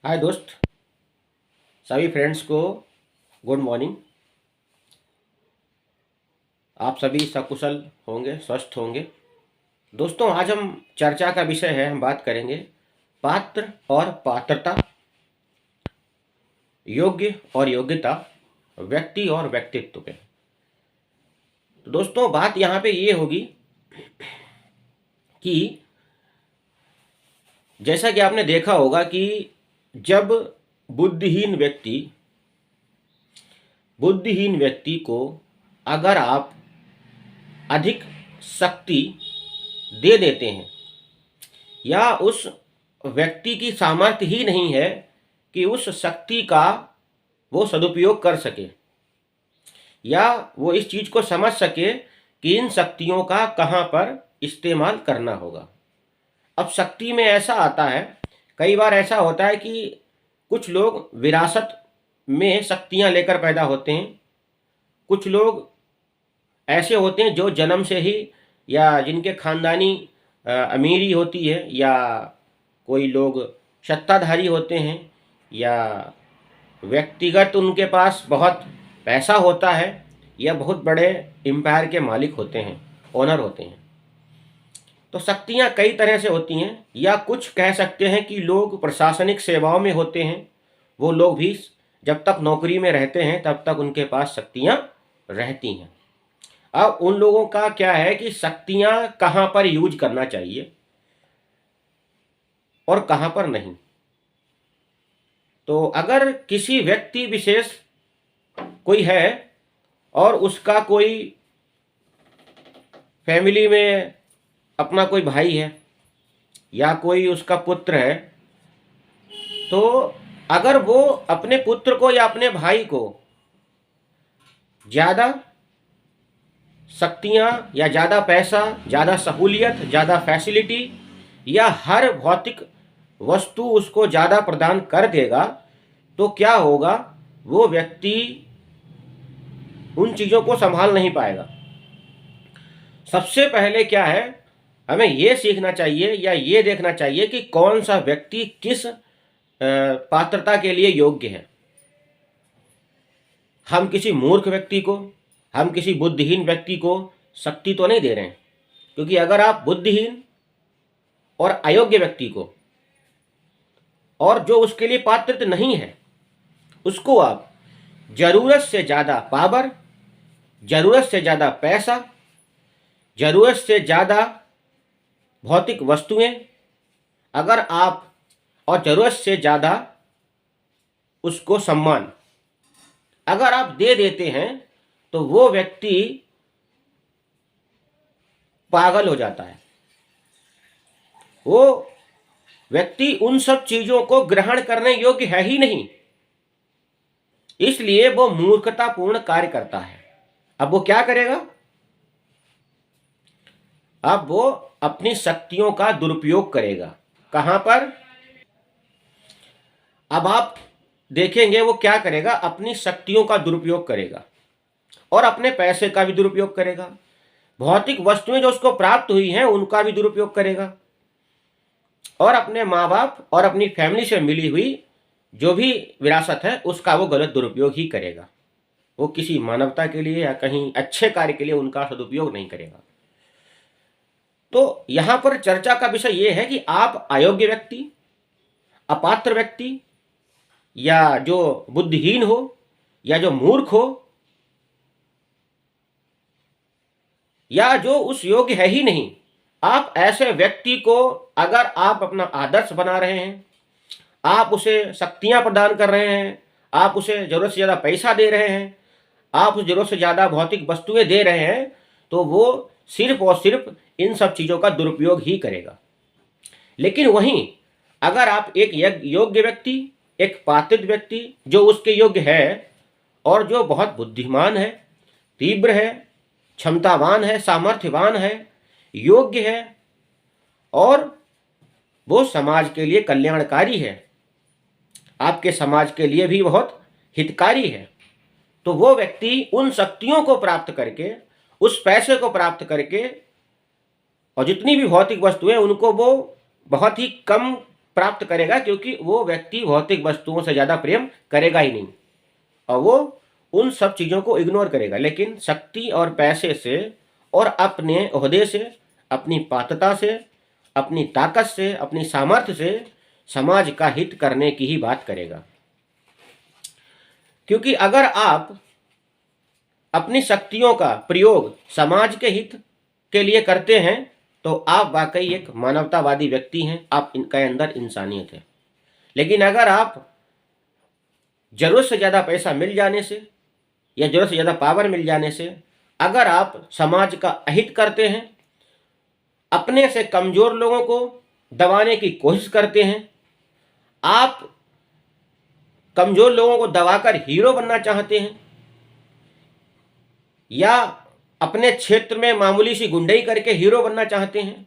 हाय दोस्त, सभी फ्रेंड्स को गुड मॉर्निंग। आप सभी सकुशल होंगे, स्वस्थ होंगे। दोस्तों, आज हम चर्चा का विषय है, हम बात करेंगे पात्र और पात्रता, योग्य और योग्यता, व्यक्ति और व्यक्तित्व पे। तो दोस्तों, बात यहाँ पे ये होगी कि जैसा कि आपने देखा होगा कि जब बुद्धिहीन व्यक्ति बुद्धिहीन व्यक्ति को अगर आप अधिक शक्ति दे देते हैं या उस व्यक्ति की सामर्थ्य ही नहीं है कि उस शक्ति का वो सदुपयोग कर सके या वो इस चीज़ को समझ सके कि इन शक्तियों का कहाँ पर इस्तेमाल करना होगा। अब शक्ति में ऐसा आता है, कई बार ऐसा होता है कि कुछ लोग विरासत में शक्तियाँ लेकर पैदा होते हैं, कुछ लोग ऐसे होते हैं जो जन्म से ही या जिनके खानदानी अमीरी होती है, या कोई लोग सत्ताधारी होते हैं, या व्यक्तिगत उनके पास बहुत पैसा होता है, या बहुत बड़े एम्पायर के मालिक होते हैं, ओनर होते हैं। तो शक्तियाँ कई तरह से होती हैं, या कुछ कह सकते हैं कि लोग प्रशासनिक सेवाओं में होते हैं, वो लोग भी जब तक नौकरी में रहते हैं तब तक उनके पास शक्तियाँ रहती हैं। अब उन लोगों का क्या है कि शक्तियाँ कहाँ पर यूज करना चाहिए और कहाँ पर नहीं। तो अगर किसी व्यक्ति विशेष कोई है और उसका कोई फैमिली में अपना कोई भाई है या कोई उसका पुत्र है, तो अगर वो अपने पुत्र को या अपने भाई को ज़्यादा शक्तियाँ या ज़्यादा पैसा, ज़्यादा सहूलियत, ज़्यादा फैसिलिटी या हर भौतिक वस्तु उसको ज़्यादा प्रदान कर देगा, तो क्या होगा, वो व्यक्ति उन चीज़ों को संभाल नहीं पाएगा। सबसे पहले क्या है, हमें ये सीखना चाहिए या ये देखना चाहिए कि कौन सा व्यक्ति किस पात्रता के लिए योग्य है। हम किसी मूर्ख व्यक्ति को, हम किसी बुद्धिहीन व्यक्ति को शक्ति तो नहीं दे रहे हैं, क्योंकि अगर आप बुद्धिहीन और अयोग्य व्यक्ति को, और जो उसके लिए पात्र नहीं है, उसको आप ज़रूरत से ज़्यादा पावर, ज़रूरत से ज़्यादा पैसा, ज़रूरत से ज़्यादा भौतिक वस्तुएं, अगर आप और ज़रूरत से ज़्यादा उसको सम्मान अगर आप दे देते हैं, तो वो व्यक्ति पागल हो जाता है। वो व्यक्ति उन सब चीज़ों को ग्रहण करने योग्य है ही नहीं, इसलिए वो मूर्खतापूर्ण कार्य करता है। अब वो क्या करेगा, अब वो अपनी शक्तियों का दुरुपयोग करेगा। कहाँ पर, अब आप देखेंगे वो क्या करेगा, अपनी शक्तियों का दुरुपयोग करेगा और अपने पैसे का भी दुरुपयोग करेगा, भौतिक वस्तुएं जो उसको प्राप्त हुई हैं उनका भी दुरुपयोग करेगा, और अपने माँ बाप और अपनी फैमिली से मिली हुई जो भी विरासत है उसका वो गलत दुरुपयोग ही करेगा। वो किसी मानवता के लिए या कहीं अच्छे कार्य के लिए उनका सदुपयोग नहीं करेगा। तो यहाँ पर चर्चा का विषय ये है कि आप अयोग्य व्यक्ति, अपात्र व्यक्ति, या जो बुद्धिहीन हो या जो मूर्ख हो या जो उस योग्य है ही नहीं, आप ऐसे व्यक्ति को अगर आप अपना आदर्श बना रहे हैं, आप उसे शक्तियां प्रदान कर रहे हैं, आप उसे ज़रूरत से ज़्यादा पैसा दे रहे हैं, आप उसे ज़रूरत से ज़्यादा भौतिक वस्तुएं दे रहे हैं, तो वो सिर्फ और सिर्फ इन सब चीज़ों का दुरुपयोग ही करेगा। लेकिन वहीं अगर आप एक योग्य व्यक्ति, एक पात्रित व्यक्ति जो उसके योग्य है और जो बहुत बुद्धिमान है, तीव्र है, क्षमतावान है, सामर्थ्यवान है, योग्य है और वो समाज के लिए कल्याणकारी है, आपके समाज के लिए भी बहुत हितकारी है, तो वो व्यक्ति उन शक्तियों को प्राप्त करके, उस पैसे को प्राप्त करके और जितनी भी भौतिक वस्तुएं उनको वो बहुत ही कम प्राप्त करेगा, क्योंकि वो व्यक्ति भौतिक वस्तुओं से ज़्यादा प्रेम करेगा ही नहीं और वो उन सब चीज़ों को इग्नोर करेगा। लेकिन शक्ति और पैसे से और अपने ओहदे से, अपनी पात्रता से, अपनी ताकत से, अपनी सामर्थ्य से समाज का हित करने की ही बात करेगा। क्योंकि अगर आप अपनी शक्तियों का प्रयोग समाज के हित के लिए करते हैं तो आप वाकई एक मानवतावादी व्यक्ति हैं, आप इनके अंदर इंसानियत है। लेकिन अगर आप जरूरत से ज़्यादा पैसा मिल जाने से या जरूरत से ज़्यादा पावर मिल जाने से अगर आप समाज का अहित करते हैं, अपने से कमज़ोर लोगों को दबाने की कोशिश करते हैं, आप कमज़ोर लोगों को दबाकर हीरो बनना चाहते हैं, या अपने क्षेत्र में मामूली सी गुंडई करके हीरो बनना चाहते हैं,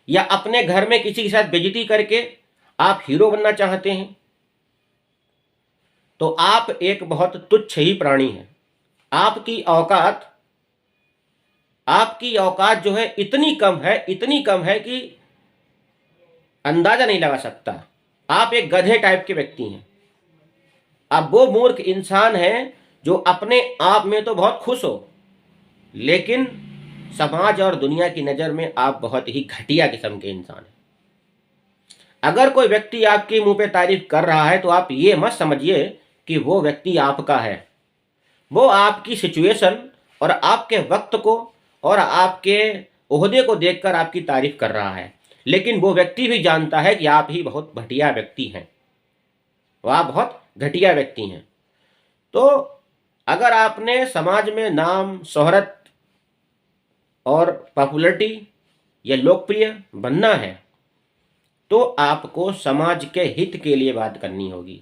या अपने घर में किसी के साथ बेइज्जती करके आप हीरो बनना चाहते हैं, तो आप एक बहुत तुच्छ ही प्राणी हैं। आपकी औकात जो है इतनी कम है कि अंदाजा नहीं लगा सकता। आप एक गधे टाइप के व्यक्ति हैं। आप वो मूर्ख इंसान हैं जो अपने आप में तो बहुत खुश हो, लेकिन समाज और दुनिया की नज़र में आप बहुत ही घटिया किस्म के इंसान हैं। अगर कोई व्यक्ति आपके मुंह पे तारीफ कर रहा है तो आप ये मत समझिए कि वो व्यक्ति आपका है। वो आपकी सिचुएशन और आपके वक्त को और आपके ओहदे को देखकर आपकी तारीफ कर रहा है, लेकिन वो व्यक्ति भी जानता है कि आप ही बहुत घटिया व्यक्ति हैं, वो आप बहुत घटिया व्यक्ति हैं। तो अगर आपने समाज में नाम, शोहरत और पॉपुलैरिटी या लोकप्रिय बनना है तो आपको समाज के हित के लिए बात करनी होगी।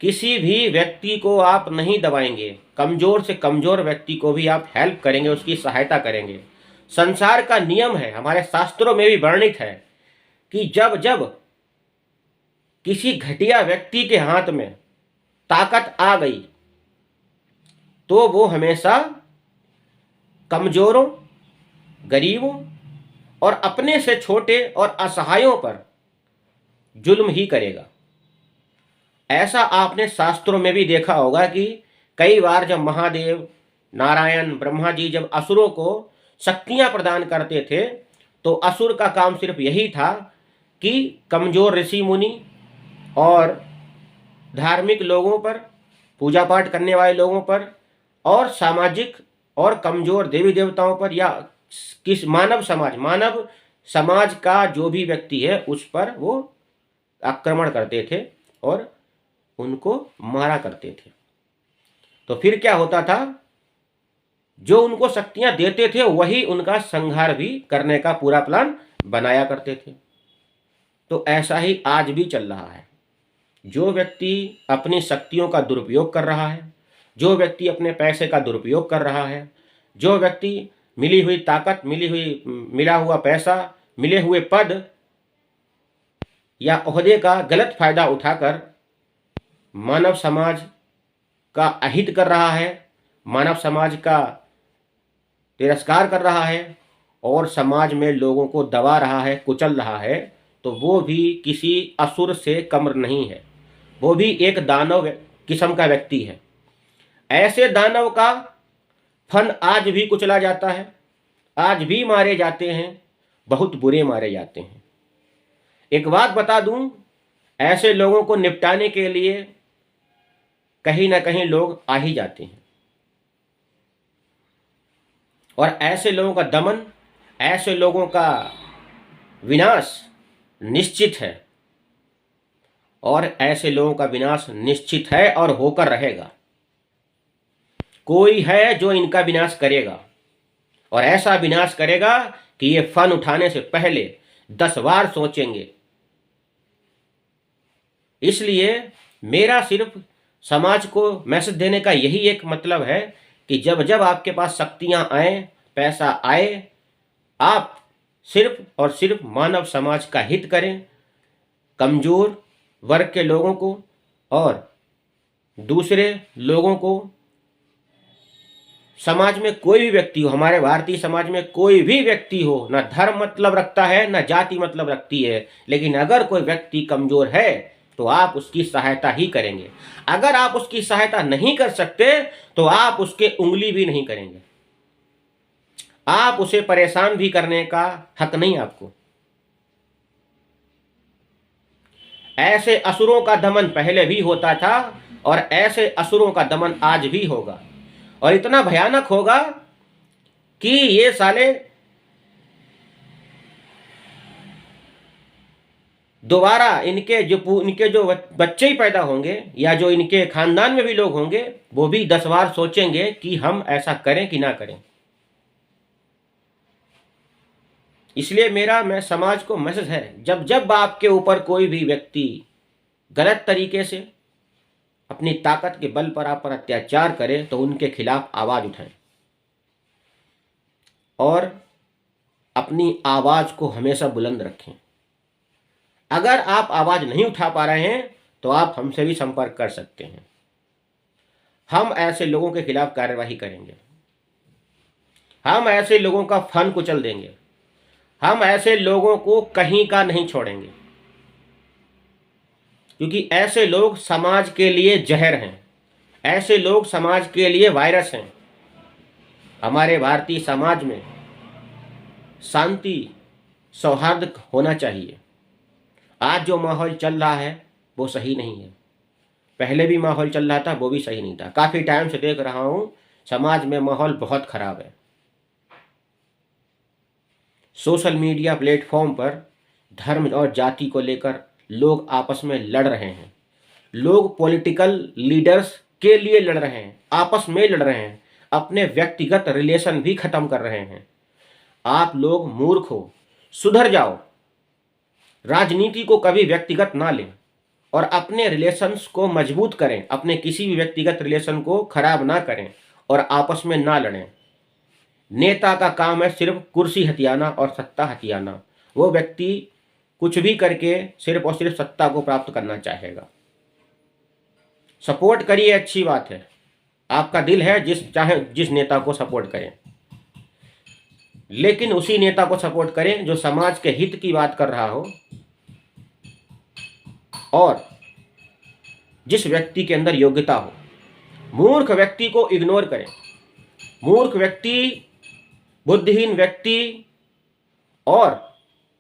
किसी भी व्यक्ति को आप नहीं दबाएंगे, कमज़ोर से कमज़ोर व्यक्ति को भी आप हेल्प करेंगे, उसकी सहायता करेंगे। संसार का नियम है, हमारे शास्त्रों में भी वर्णित है कि जब जब किसी घटिया व्यक्ति के हाथ में ताकत आ गई तो वो हमेशा कमज़ोरों, गरीबों और अपने से छोटे और असहायों पर जुल्म ही करेगा। ऐसा आपने शास्त्रों में भी देखा होगा कि कई बार जब महादेव, नारायण, ब्रह्मा जी जब असुरों को शक्तियां प्रदान करते थे तो असुर का काम सिर्फ यही था कि कमज़ोर ऋषि मुनि और धार्मिक लोगों पर, पूजा पाठ करने वाले लोगों पर और सामाजिक और कमज़ोर देवी देवताओं पर या मानव समाज का जो भी व्यक्ति है उस पर वो आक्रमण करते थे और उनको मारा करते थे। तो फिर क्या होता था, जो उनको शक्तियां देते थे वही उनका संहार भी करने का पूरा प्लान बनाया करते थे। तो ऐसा ही आज भी चल रहा है। जो व्यक्ति अपनी शक्तियों का दुरुपयोग कर रहा है, जो व्यक्ति अपने पैसे का दुरुपयोग कर रहा है, जो व्यक्ति मिली हुई ताकत, मिला हुआ पैसा, मिले हुए पद या ओहदे का गलत फायदा उठाकर मानव समाज का अहित कर रहा है, मानव समाज का तिरस्कार कर रहा है और समाज में लोगों को दबा रहा है, कुचल रहा है, तो वो भी किसी असुर से कम नहीं है, वो भी एक दानव किस्म का व्यक्ति है। ऐसे दानव का फन आज भी कुचला जाता है, आज भी मारे जाते हैं, बहुत बुरे मारे जाते हैं। एक बात बता दूं, ऐसे लोगों को निपटाने के लिए कहीं ना कहीं लोग आ ही जाते हैं और ऐसे लोगों का दमन, ऐसे लोगों का विनाश निश्चित है और ऐसे लोगों का विनाश निश्चित है और होकर रहेगा। कोई है जो इनका विनाश करेगा और ऐसा विनाश करेगा कि ये फन उठाने से पहले 10 बार सोचेंगे। इसलिए मेरा सिर्फ समाज को मैसेज देने का यही एक मतलब है कि जब जब आपके पास शक्तियां आए, पैसा आए, आप सिर्फ और सिर्फ मानव समाज का हित करें, कमज़ोर वर्ग के लोगों को और दूसरे लोगों को समाज में कोई भी व्यक्ति हो, हमारे भारतीय समाज में कोई भी व्यक्ति हो, ना धर्म मतलब रखता है ना जाति मतलब रखती है, लेकिन अगर कोई व्यक्ति कमजोर है तो आप उसकी सहायता ही करेंगे। अगर आप उसकी सहायता नहीं कर सकते तो आप उसके उंगली भी नहीं करेंगे। आप उसे परेशान भी करने का हक नहीं आपको। ऐसे असुरों का दमन पहले भी होता था और ऐसे असुरों का दमन आज भी होगा, और इतना भयानक होगा कि ये साले दोबारा इनके जो बच्चे ही पैदा होंगे या जो इनके खानदान में भी लोग होंगे, वो भी 10 बार सोचेंगे कि हम ऐसा करें कि ना करें। इसलिए मैं समाज को मैसेज है, जब जब आपके ऊपर कोई भी व्यक्ति गलत तरीके से अपनी ताकत के बल पर आप पर अत्याचार करे तो उनके खिलाफ आवाज उठाएं और अपनी आवाज को हमेशा बुलंद रखें। अगर आप आवाज नहीं उठा पा रहे हैं तो आप हमसे भी संपर्क कर सकते हैं। हम ऐसे लोगों के खिलाफ कार्यवाही करेंगे। हम ऐसे लोगों का फन कुचल देंगे। हम ऐसे लोगों को कहीं का नहीं छोड़ेंगे, क्योंकि ऐसे लोग समाज के लिए जहर हैं। ऐसे लोग समाज के लिए वायरस हैं। हमारे भारतीय समाज में शांति सौहार्द होना चाहिए। आज जो माहौल चल रहा है वो सही नहीं है। पहले भी माहौल चल रहा था, वो भी सही नहीं था। काफ़ी टाइम से देख रहा हूँ समाज में माहौल बहुत ख़राब है। सोशल मीडिया प्लेटफॉर्म पर धर्म और जाति को लेकर लोग आपस में लड़ रहे हैं। लोग पॉलिटिकल लीडर्स के लिए लड़ रहे हैं, आपस में लड़ रहे हैं, अपने व्यक्तिगत रिलेशन भी खत्म कर रहे हैं। आप लोग मूर्ख हो, सुधर जाओ। राजनीति को कभी व्यक्तिगत ना लें और अपने रिलेशंस को मजबूत करें। अपने किसी भी व्यक्तिगत रिलेशन को खराब ना करें और आपस में ना लड़ें। नेता का काम है सिर्फ कुर्सी हथियाना और सत्ता हथियाना। वो व्यक्ति कुछ भी करके सिर्फ और सिर्फ सत्ता को प्राप्त करना चाहेगा। सपोर्ट करिए, अच्छी बात है, आपका दिल है जिस नेता को सपोर्ट करें, लेकिन उसी नेता को सपोर्ट करें जो समाज के हित की बात कर रहा हो और जिस व्यक्ति के अंदर योग्यता हो। मूर्ख व्यक्ति को इग्नोर करें। मूर्ख व्यक्ति, बुद्धिहीन व्यक्ति, और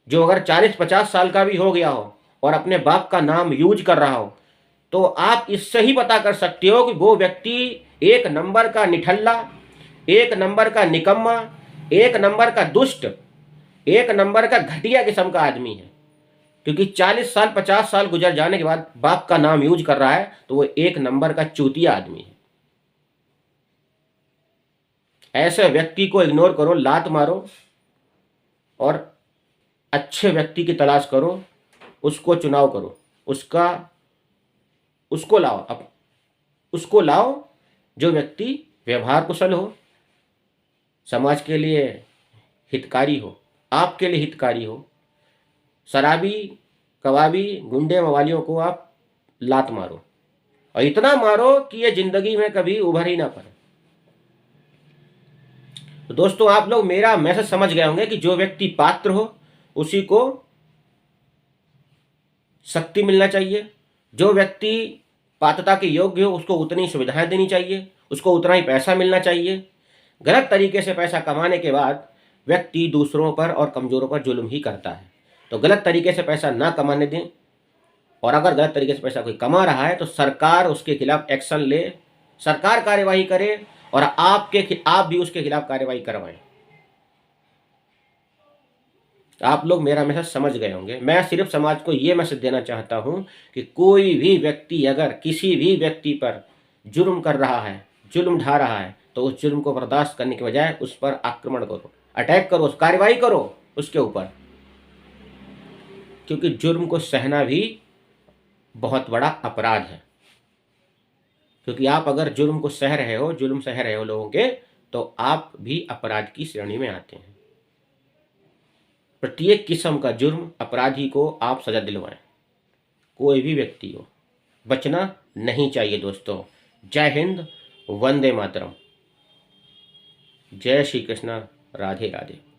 जो अगर 40-50 साल का भी हो गया हो और अपने बाप का नाम यूज कर रहा हो, तो आप इससे ही पता कर सकते हो कि वो व्यक्ति एक नंबर का निठल्ला, एक नंबर का निकम्मा, एक नंबर का दुष्ट, एक नंबर का घटिया किस्म का आदमी है। क्योंकि 40 साल 50 साल गुजर जाने के बाद बाप का नाम यूज कर रहा है तो वो एक नंबर का चूतिया आदमी है। ऐसे व्यक्ति को इग्नोर करो, लात मारो और अच्छे व्यक्ति की तलाश करो, उसको चुनाव करो, उसको लाओ जो व्यक्ति व्यवहार कुशल हो, समाज के लिए हितकारी हो, आपके लिए हितकारी हो। शराबी, कबाबी, गुंडे, मवालियों को आप लात मारो और इतना मारो कि ये जिंदगी में कभी उभर ही ना पाए। तो दोस्तों, आप लोग मेरा मैसेज समझ गए होंगे कि जो व्यक्ति पात्र हो उसी को शक्ति मिलना चाहिए। जो व्यक्ति पात्रता के योग्य हो उसको उतनी सुविधाएं देनी चाहिए, उसको उतना ही पैसा मिलना चाहिए। गलत तरीके से पैसा कमाने के बाद व्यक्ति दूसरों पर और कमजोरों पर जुल्म ही करता है। तो गलत तरीके से पैसा ना कमाने दें, और अगर गलत तरीके से पैसा कोई कमा रहा है तो सरकार उसके खिलाफ एक्शन ले, सरकार कार्यवाही करे और आप भी उसके खिलाफ कार्यवाही करवाएं। आप लोग मेरा मैसेज समझ गए होंगे। मैं सिर्फ समाज को ये मैसेज देना चाहता हूं कि कोई भी व्यक्ति अगर किसी भी व्यक्ति पर जुर्म कर रहा है, जुल्म ढा रहा है, तो उस जुर्म को बर्दाश्त करने के बजाय उस पर आक्रमण करो, अटैक करो, कार्रवाई करो उसके ऊपर, क्योंकि जुर्म को सहना भी बहुत बड़ा अपराध है। क्योंकि आप अगर जुल्म को सह रहे हो, जुल्म सह रहे हो लोगों के, तो आप भी अपराध की श्रेणी में आते हैं। प्रत्येक किस्म का जुर्म अपराधी को आप सजा दिलवाएं, कोई भी व्यक्ति हो, बचना नहीं चाहिए दोस्तों। जय हिंद, वंदे मातरम। जय श्री कृष्ण। राधे राधे।